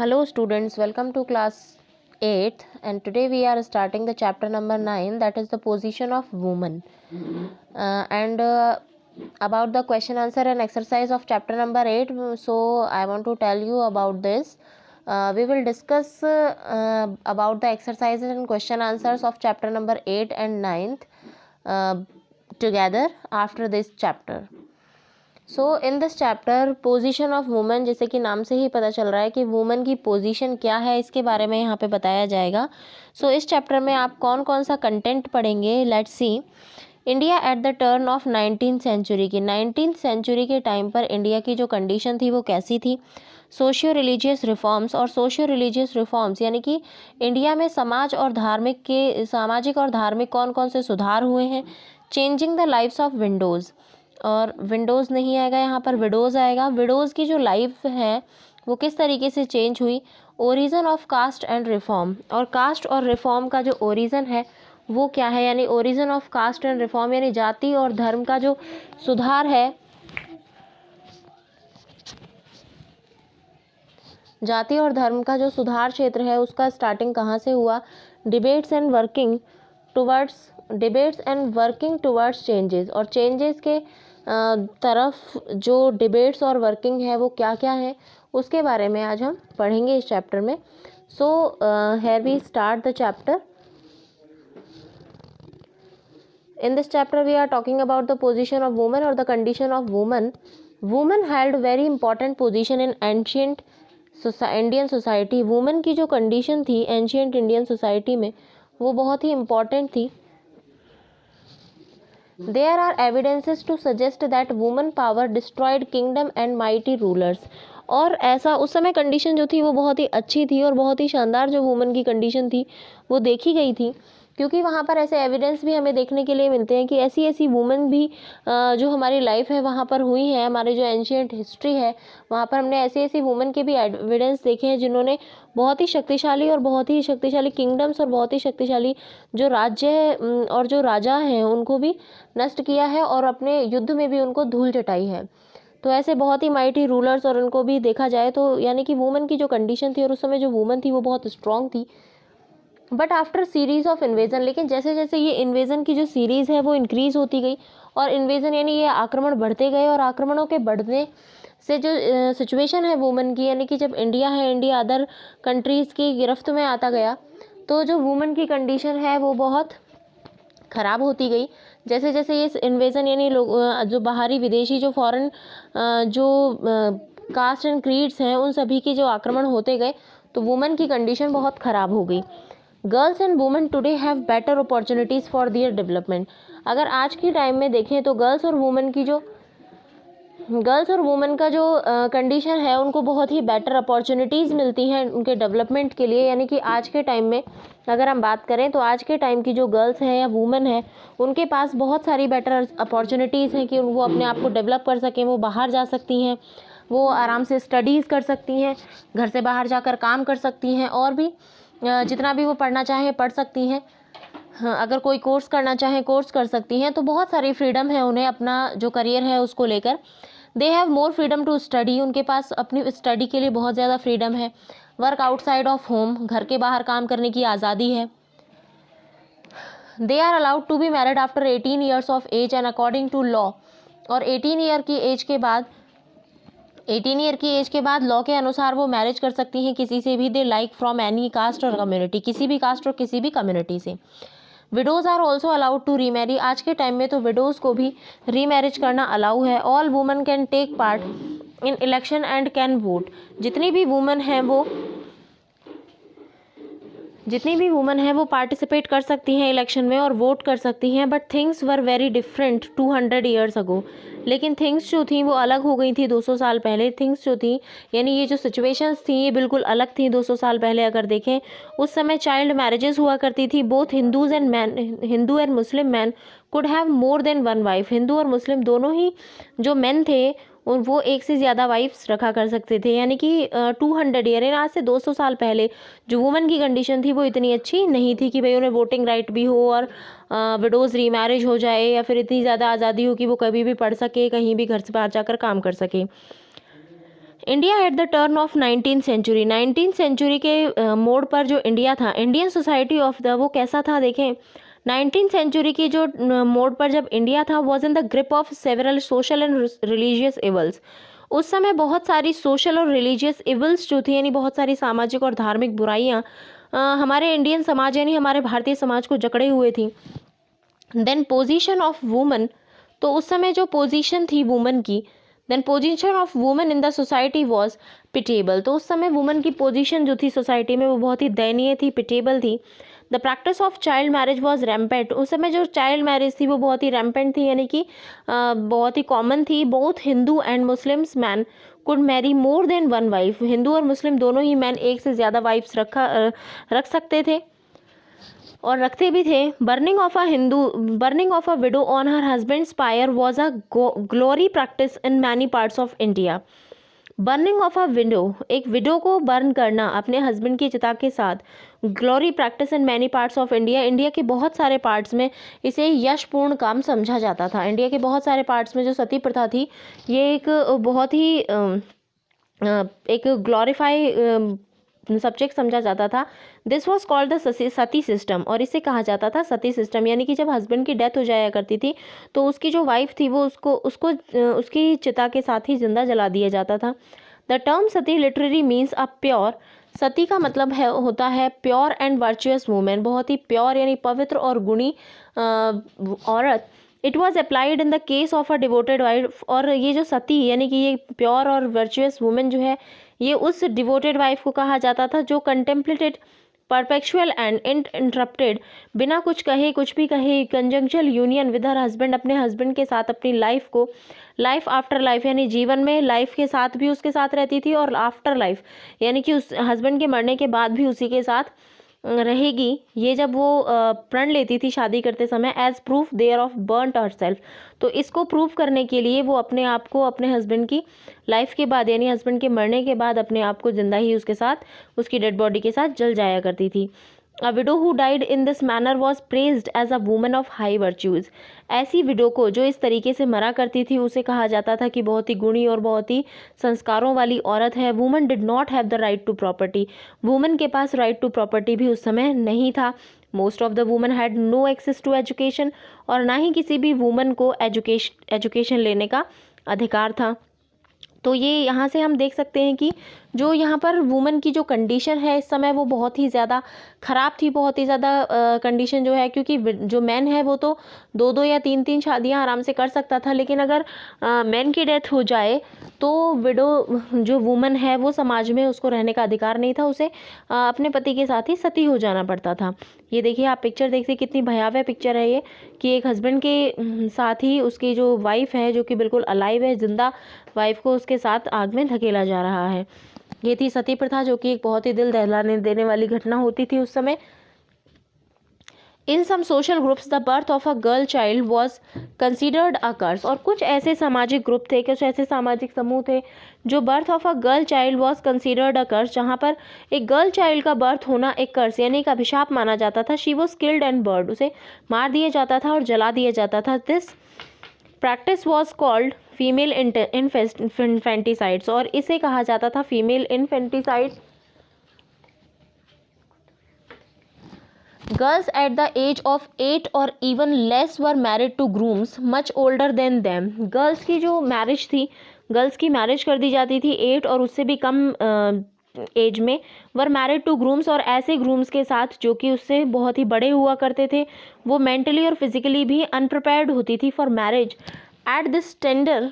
Hello students, welcome to class 8th and today we are starting the chapter number 9, that is the position of woman. And about the question answer and exercise of chapter number 8, so I want to tell you about this. We will discuss about the exercises and question answers of chapter number 8 and 9th together after this chapter. So in this chapter position of women, जैसे कि नाम से ही पता चल रहा है कि women की पोजीशन क्या है, इसके बारे में यहाँ पे बताया जाएगा. सो इस चैप्टर में आप कौन कौन सा कंटेंट पढ़ेंगे, let's see. India at the turn of 19th century की 19th सेंचुरी के टाइम पर इंडिया की जो कंडीशन थी वो कैसी थी. सोशियो रिलीजियस रिफॉर्म्स, और सोशियो रिलीजियस रिफॉर्म्स यानी कि इंडिया में सामाजिक और धार्मिक कौन कौन से सुधार हुए हैं. Changing the lifes of widows, और विंडोज़ नहीं आएगा यहाँ पर, विडोज़ आएगा. विडोज़ की जो लाइफ है वो किस तरीके से चेंज हुई. Origin of caste and reform, और कास्ट और रिफॉर्म का जो ओरिजिन है वो क्या है, यानी origin of caste and reform यानी जाति और धर्म का जो सुधार है, जाति और धर्म का जो सुधार क्षेत्र है उसका स्टार्टिंग कहाँ से हुआ. Debates and working towards changes, और चेंजेस के तरफ जो डिबेट्स और वर्किंग है वो क्या क्या है उसके बारे में आज हम पढ़ेंगे इस चैप्टर में. So here we start the chapter. In this chapter we are talking about the position of woman or the condition of woman. Women held very important position in ancient Indian society. Women की जो condition थी ancient Indian society में वो बहुत ही important थी. There are evidences to suggest that women power destroyed kingdom and mighty rulers, और ऐसा उस समय कंडीशन जो थी वो बहुत ही अच्छी थी और बहुत ही शानदार जो वुमेन की कंडीशन थी वो देखी गई थी, क्योंकि वहाँ पर ऐसे एविडेंस भी हमें देखने के लिए मिलते हैं कि ऐसी ऐसी वुमेन भी जो हमारी लाइफ है वहाँ पर हुई हैं. हमारे जो एंशियंट हिस्ट्री है वहाँ पर हमने ऐसी ऐसी वुमेन के भी एविडेंस देखे हैं जिन्होंने बहुत ही शक्तिशाली किंगडम्स और बहुत ही शक्तिशाली जो राज्य है और जो राजा हैं उनको भी नष्ट किया है और अपने युद्ध में भी उनको धूल चटाई है. तो ऐसे बहुत ही माइटी रूलर्स और उनको भी देखा जाए तो यानी कि वुमेन की जो कंडीशन थी और उस समय जो वुमेन थी वो बहुत स्ट्रांग थी. But after series of invasion, लेकिन जैसे जैसे ये इन्वेजन की जो सीरीज़ है वो इंक्रीज़ होती गई, और इन्वेजन यानी ये आक्रमण बढ़ते गए, और आक्रमणों के बढ़ने से जो सिचुएशन है वुमेन की, यानी कि जब इंडिया अदर कंट्रीज़ की गिरफ्त में आता गया तो जो वुमेन की कंडीशन है वो बहुत ख़राब होती गई. जैसे जैसे ये इन्वेजन यानी लोग जो बाहरी विदेशी जो फॉरेन जो कास्ट एंड क्रीड्स हैं उन सभी की जो आक्रमण होते गए तो वुमेन की कंडीशन बहुत ख़राब हो गई. Girls and women today have better opportunities for their development. अगर आज की टाइम में देखें तो गर्ल्स और वुमेन का जो कंडीशन है उनको बहुत ही बेटर अपॉर्चुनिटीज़ मिलती हैं उनके डेवलपमेंट के लिए. यानी कि आज के टाइम में अगर हम बात करें तो आज के टाइम की जो गर्ल्स हैं या वुमेन है उनके पास बहुत सारी बेटर अपॉर्चुनिटीज़ हैं कि वो अपने आप को डेवलप कर सकें. वो बाहर जा सकती हैं, वो आराम से स्टडीज़ कर सकती हैं, घर से बाहर जाकर काम कर सकती हैं, और भी जितना भी वो पढ़ना चाहें पढ़ सकती हैं. हाँ, अगर कोई कोर्स करना चाहें कोर्स कर सकती हैं. तो बहुत सारी फ्रीडम है उन्हें अपना जो करियर है उसको लेकर. They have more freedom to study, उनके पास अपनी स्टडी के लिए बहुत ज़्यादा फ्रीडम है. वर्क आउटसाइड ऑफ होम, घर के बाहर काम करने की आज़ादी है. They are allowed to be married after 18 years of age and according to law, और 18 ईयर की एज के बाद लॉ के अनुसार वो मैरिज कर सकती हैं किसी से भी. They like from any caste और कम्युनिटी, किसी भी कास्ट और किसी भी कम्युनिटी से. Widows are also allowed to remarry, आज के टाइम में तो विडोज़ को भी रीमैरिज करना अलाउ है. All women can take part in election and can vote, जितनी भी वुमेन हैं वो पार्टिसिपेट कर सकती हैं इलेक्शन में और वोट कर सकती हैं. But things were very different 200 years ago, लेकिन थिंग्स जो थी वो अलग हो गई थी 200 साल पहले. थिंग्स जो थी यानी ये जो सिचुएशंस थी ये बिल्कुल अलग थी 200 साल पहले. अगर देखें उस समय चाइल्ड मैरिजेस हुआ करती थी. Both Hindu and Muslim man could have more than one wife, Hindu और मुस्लिम दोनों ही जो मेन थे वो एक से ज़्यादा वाइफ्स रखा कर सकते थे. यानी कि 200 ईयर यानी आज से 200 साल पहले जो वुमेन की कंडीशन थी वो इतनी अच्छी नहीं थी कि भाई उन्हें वोटिंग राइट भी हो और विडोज़ रीमैरिज हो जाए, या फिर इतनी ज़्यादा आज़ादी हो कि वो कभी भी पढ़ सके, कहीं भी घर से बाहर जाकर काम कर सके. India at the turn of 19th century, 19th century के मोड़ पर जो इंडिया था, इंडियन सोसाइटी ऑफ द, वो कैसा था देखें। 19th सेंचुरी की जो मोड़ पर जब इंडिया था, was in the grip of several social and religious evils. उस समय बहुत सारी सोशल और रिलीजियस इवल्स जो थी, यानी बहुत सारी सामाजिक और धार्मिक बुराइयाँ हमारे इंडियन समाज यानी हमारे भारतीय समाज को जकड़े हुए थी। देन पोजीशन ऑफ वुमन, तो उस समय जो पोजीशन थी वुमन की, then position of woman in the society was pitiable, तो उस समय वुमन की पोजीशन जो थी सोसाइटी में वो बहुत ही दयनीय थी, पिटेबल थी। The practice of child marriage was rampant, उस समय जो चाइल्ड मैरिज थी वो बहुत ही रैम्पेंट थी, यानी कि बहुत ही कॉमन थी। Both Hindu and Muslims man could Mary more than one wife, Hindu और मुस्लिम दोनों ही मैन एक से ज़्यादा वाइफ्स रख सकते थे और रखते भी थे। Burning of a widow on her husband's pyre was a glory practice in many parts of India. Burning of a widow, एक विडो को बर्न करना अपने हस्बैंड की चिता के साथ, glory practice in many parts of India, India के बहुत सारे पार्ट्स में इसे यशपूर्ण काम समझा जाता था। इंडिया के बहुत सारे पार्ट्स में जो सती प्रथा थी, ये एक बहुत ही एक ग्लोरीफाई सब्जेक्ट समझा जाता था। This was called the Sati system, और इसे कहा जाता था सती सिस्टम, यानी कि जब हस्बैंड की डेथ हो जाया करती थी तो उसकी जो वाइफ थी वो उसको उसकी चिता के साथ ही जिंदा जला दिया जाता था। The term sati literally means a pure, sati का मतलब होता है प्योर एंड वर्चुअस वुमेन, बहुत ही प्योर यानी पवित्र और गुणी औरत। It was applied in the case of a devoted wife, और ये जो सती यानी कि ये प्योर और वर्चुअस वुमेन जो है, ये उस डिवोटेड वाइफ को कहा जाता था जो कंटेम्पलेटेड परपेचुअल एंड इंटरप्टेड, बिना कुछ कहे कुछ भी कहे कंजंक्चुअल यूनियन विद हर हस्बैंड, अपने हस्बैंड के साथ अपनी लाइफ को, लाइफ आफ्टर लाइफ यानी जीवन में लाइफ के साथ भी उसके साथ रहती थी, और आफ्टर लाइफ यानी कि उस हस्बैंड के मरने के बाद भी उसी के साथ रहेगी। ये जब वो प्रण लेती थी शादी करते समय, as proof thereof burnt herself, तो इसको प्रूफ करने के लिए वो अपने आप को अपने हस्बैंड की लाइफ के बाद यानी हस्बैंड के मरने के बाद अपने आप को जिंदा ही उसके साथ, उसकी डेड बॉडी के साथ जल जाया करती थी। A widow who died in this manner was praised as a woman of high virtues, ऐसी विडो को जो इस तरीके से मरा करती थी उसे कहा जाता था कि बहुत ही गुणी और बहुत ही संस्कारों वाली औरत है। Woman did not have the right to property, woman के पास राइट टू प्रॉपर्टी भी उस समय नहीं था। Most of the woman had no access to education, और ना ही किसी भी वुमन को एजुकेशन लेने का अधिकार था। तो ये यहाँ से हम देख सकते हैं कि जो यहाँ पर वुमन की जो कंडीशन है इस समय वो बहुत ही ज़्यादा ख़राब थी, बहुत ही ज़्यादा कंडीशन जो है, क्योंकि जो मैन है वो तो 2-2 या 3-3 शादियाँ आराम से कर सकता था, लेकिन अगर मैन की डेथ हो जाए तो विडो जो वुमन है वो समाज में उसको रहने का अधिकार नहीं था, उसे अपने पति के साथ ही सती हो जाना पड़ता था। ये देखिए आप पिक्चर देखिए, कितनी भयावह पिक्चर है ये, कि एक हस्बैंड के साथ ही उसकी जो वाइफ है जो कि बिल्कुल अलाइव है, जिंदा वाइफ को उसके साथ आग में धकेला जा रहा है। ये थी सती प्रथा, जो कि एक बहुत ही दिल दहलाने देने वाली घटना होती थी उस समय। In some social groups the birth of a girl child was considered a curse, और कुछ ऐसे सामाजिक ग्रुप थे, कुछ ऐसे सामाजिक समूह थे जो birth of a girl child was considered a curse, जहाँ पर एक गर्ल चाइल्ड का बर्थ होना एक कर्स यानी एक अभिशाप माना जाता था। She was killed and bird, उसे मार दिया जाता था और जला दिया जाता था। This practice was called female infanticides, और इसे कहा जाता था female infanticide. Girls at the age of 8 और even less were married to grooms much older than them, girls की जो मैरिज थी, गर्ल्स की मैरिज कर दी जाती थी 8 और उससे भी कम एज में, वर मैरिड टू ग्रूम्स, और ऐसे ग्रूम्स के साथ जो कि उससे बहुत ही बड़े हुआ करते थे। वो मेंटली और फिजिकली भी अनप्रिपेयर्ड होती थी for marriage at this tender,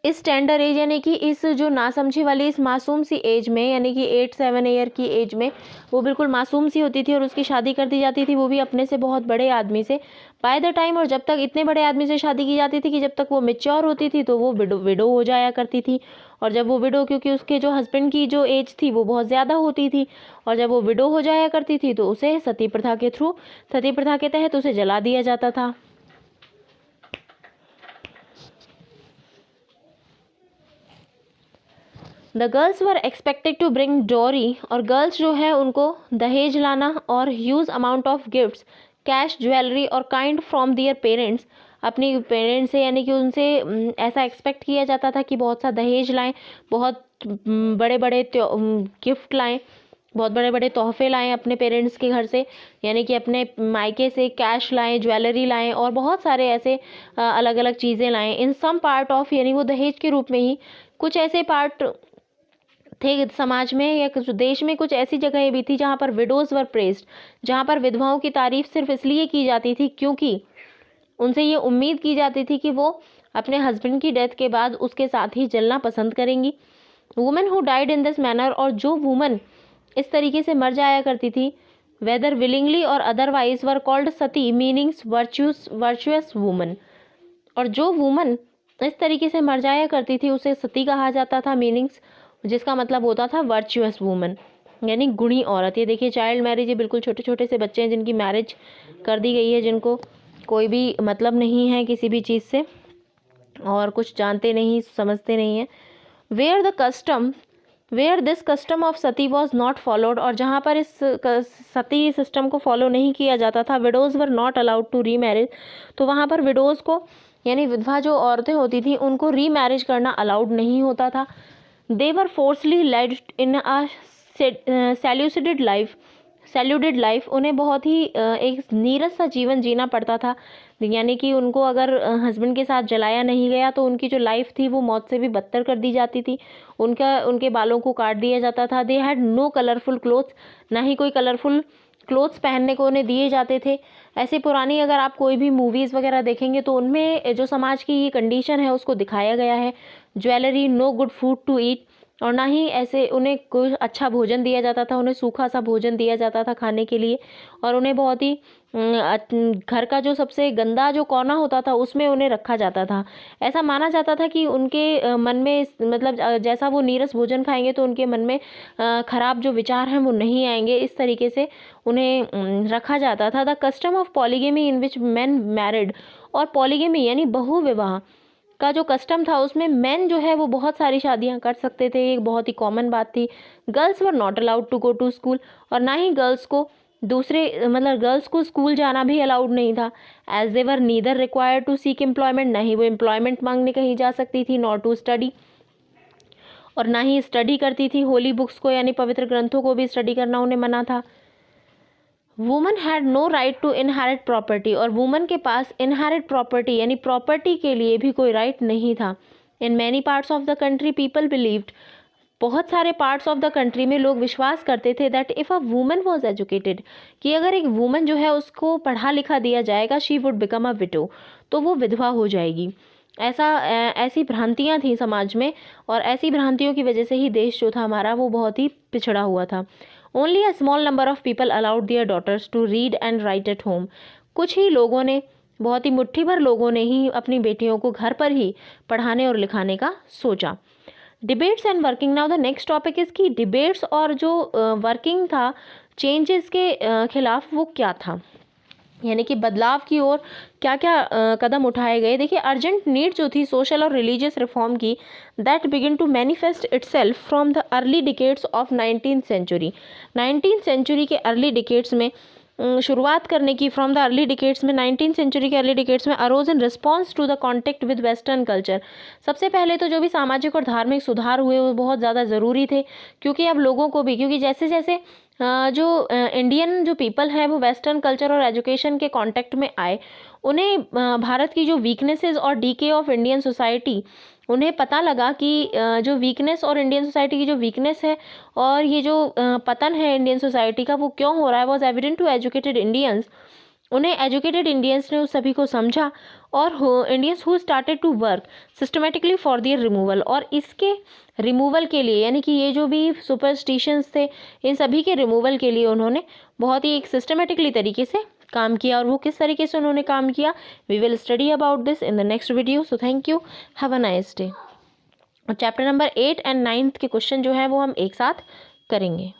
इस टेंडर एज यानी कि इस जो नासमझी वाली इस मासूम सी एज में, यानी कि 8-7 ईयर की एज में वो बिल्कुल मासूम सी होती थी और उसकी शादी कर दी जाती थी, वो भी अपने से बहुत बड़े आदमी से बाय द टाइम। और जब तक इतने बड़े आदमी से शादी की जाती थी कि जब तक वो मेच्योर होती थी तो वो विडो हो जाया करती थी, और जब वो विडो, क्योंकि उसके जो हस्बैंड की जो एज थी वो बहुत ज़्यादा होती थी, और जब वो विडो हो जाया करती थी तो उसे सती प्रथा के तहत उसे जला दिया जाता था। The girls were expected to bring dowry, और गर्ल्स जो है उनको दहेज लाना और huge amount of gifts, cash, jewellery और काइंड फ्रॉम दियर पेरेंट्स। अपनी पेरेंट्स से, यानी कि उनसे ऐसा एक्सपेक्ट किया जाता था कि बहुत सा दहेज लाएं, बहुत बड़े बड़े गिफ्ट लाएं, बहुत बड़े बड़े तोहफे लाएं अपने पेरेंट्स के घर से, यानी कि अपने मायके से कैश लाएं, ज्वेलरी लाएं और बहुत सारे ऐसे अलग अलग चीज़ें लाएं। इन सम पार्ट ऑफ, यानी वो दहेज के रूप में ही कुछ ऐसे पार्ट थे समाज में या कुछ देश में, कुछ ऐसी जगहें भी थी जहाँ पर विडोज वर प्रेस्ड, जहाँ पर विधवाओं की तारीफ सिर्फ इसलिए की जाती थी क्योंकि उनसे ये उम्मीद की जाती थी कि वो अपने हस्बैंड की डेथ के बाद उसके साथ ही जलना पसंद करेंगी। Women who died in this manner, और जो वुमन इस तरीके से मर जाया करती थी, वेदर विलिंगली और otherwise, were called Sati, meanings virtuous woman. और जो वुमन इस तरीके से मर जाया करती थी उसे सती कहा जाता था, मीनिंग्स जिसका मतलब होता था वर्चुअस वुमन, यानी गुणी औरत। ये देखिए चाइल्ड मैरिज, ये बिल्कुल छोटे छोटे से बच्चे हैं जिनकी मैरिज कर दी गई है, जिनको कोई भी मतलब नहीं है किसी भी चीज़ से और कुछ जानते नहीं समझते नहीं है। Where this custom of sati was not followed, और जहाँ पर इस सती सिस्टम को फॉलो नहीं किया जाता था, widows were not allowed to remarriage, तो वहाँ पर विडोज़ को, यानी विधवा जो औरतें होती थी, उनको री मैरिज करना अलाउड नहीं होता था। दे वर फोर्सली लेड इन अ सेल्यूटेड लाइफ, उन्हें बहुत ही एक नीरस सा जीवन जीना पड़ता था, यानी कि उनको अगर हस्बैंड के साथ जलाया नहीं गया तो उनकी जो लाइफ थी वो मौत से भी बदतर कर दी जाती थी। उनके बालों को काट दिया जाता था। They had no colourful clothes, ना ही कोई कलरफुल क्लोथ्स पहनने को उन्हें दिए जाते थे। ऐसे पुरानी अगर आप कोई भी मूवीज़ वगैरह देखेंगे तो उनमें जो समाज की ये कंडीशन है उसको दिखाया गया है। Jewellery, no good food to eat, और ना ही ऐसे उन्हें कोई अच्छा भोजन दिया जाता था, उन्हें सूखा सा भोजन दिया जाता था खाने के लिए, और उन्हें बहुत ही घर का जो सबसे गंदा जो कोना होता था उसमें उन्हें रखा जाता था। ऐसा माना जाता था कि उनके मन में मतलब जैसा वो नीरस भोजन खाएंगे तो उनके मन में खराब जो विचार हैं वो नहीं आएंगे, इस तरीके से उन्हें रखा जाता था। The custom of polygamy in which man married, और पॉलीगेमी यानी बहुविवाह का जो कस्टम था उसमें मेन जो है वो बहुत सारी शादियां कर सकते थे, एक बहुत ही कॉमन बात थी। Girls were not allowed to go to school, और ना ही गर्ल्स को स्कूल जाना भी अलाउड नहीं था। As they were neither required to seek employment, ना ही वो एम्प्लॉयमेंट मांगने कहीं जा सकती थी, नॉट टू स्टडी, और ना ही स्टडी करती थी। होली बुक्स को यानी पवित्र ग्रंथों को भी स्टडी करना उन्हें मना था। Woman had no right to inherit property, और वुमन के पास इनहेरिट प्रॉपर्टी यानी प्रॉपर्टी के लिए भी कोई राइट नहीं था। In many parts of the country people believed, बहुत सारे पार्ट्स ऑफ द कंट्री में लोग विश्वास करते थे that if a woman was educated, कि अगर एक वुमन जो है उसको पढ़ा लिखा दिया जाएगा, she would become a window, तो वो विधवा हो जाएगी। ऐसी भ्रांतियाँ थी समाज में, और ऐसी भ्रांतियों की वजह से ही देश जो था हमारा वो बहुत ही पिछड़ा हुआ था। Only a small number of people allowed their daughters to read and write at home, कुछ ही लोगों ने, बहुत ही मुट्ठी भर लोगों ने ही अपनी बेटियों को घर पर ही पढ़ाने और लिखाने का सोचा। Debates and working, now the next topic is की डिबेट्स और जो वर्किंग था चेंजेस के खिलाफ वो क्या था, यानी कि बदलाव की ओर क्या क्या कदम उठाए गए। देखिए अर्जेंट नीड जो थी सोशल और रिलीजियस रिफॉर्म की, that begin to manifest itself from the early decades of 19th century. 19th century के अर्ली डिकेड्स में शुरुआत करने की, फ्रॉम द अर्ली डिकेड्स में 19th सेंचुरी के अर्ली डिकेड्स में arose in response to the contact with western culture. सबसे पहले तो जो भी सामाजिक और धार्मिक सुधार हुए वो बहुत ज़्यादा ज़रूरी थे, क्योंकि अब लोगों को भी, क्योंकि जैसे जैसे जो इंडियन जो पीपल है वो वेस्टर्न कल्चर और एजुकेशन के कांटेक्ट में आए, उन्हें भारत की जो वीकनेसेस और डीके ऑफ इंडियन सोसाइटी, उन्हें पता लगा कि जो वीकनेस और इंडियन सोसाइटी की जो वीकनेस है और ये जो पतन है इंडियन सोसाइटी का वो क्यों हो रहा है, was evident to educated Indians. उन्हें एजुकेटेड इंडियंस ने उस सभी को समझा, और Indians who started to work systematically for their removal, और इसके रिमूवल के लिए, यानी कि ये जो भी सुपरस्टिशंस थे इन सभी के रिमूवल के लिए उन्होंने बहुत ही एक सिस्टमेटिकली तरीके से काम किया। और वो किस तरीके से उन्होंने काम किया, we will study about this in the next video. So thank you, have a nice day. और चैप्टर नंबर 8 और 9 के क्वेश्चन जो है वो हम एक साथ करेंगे।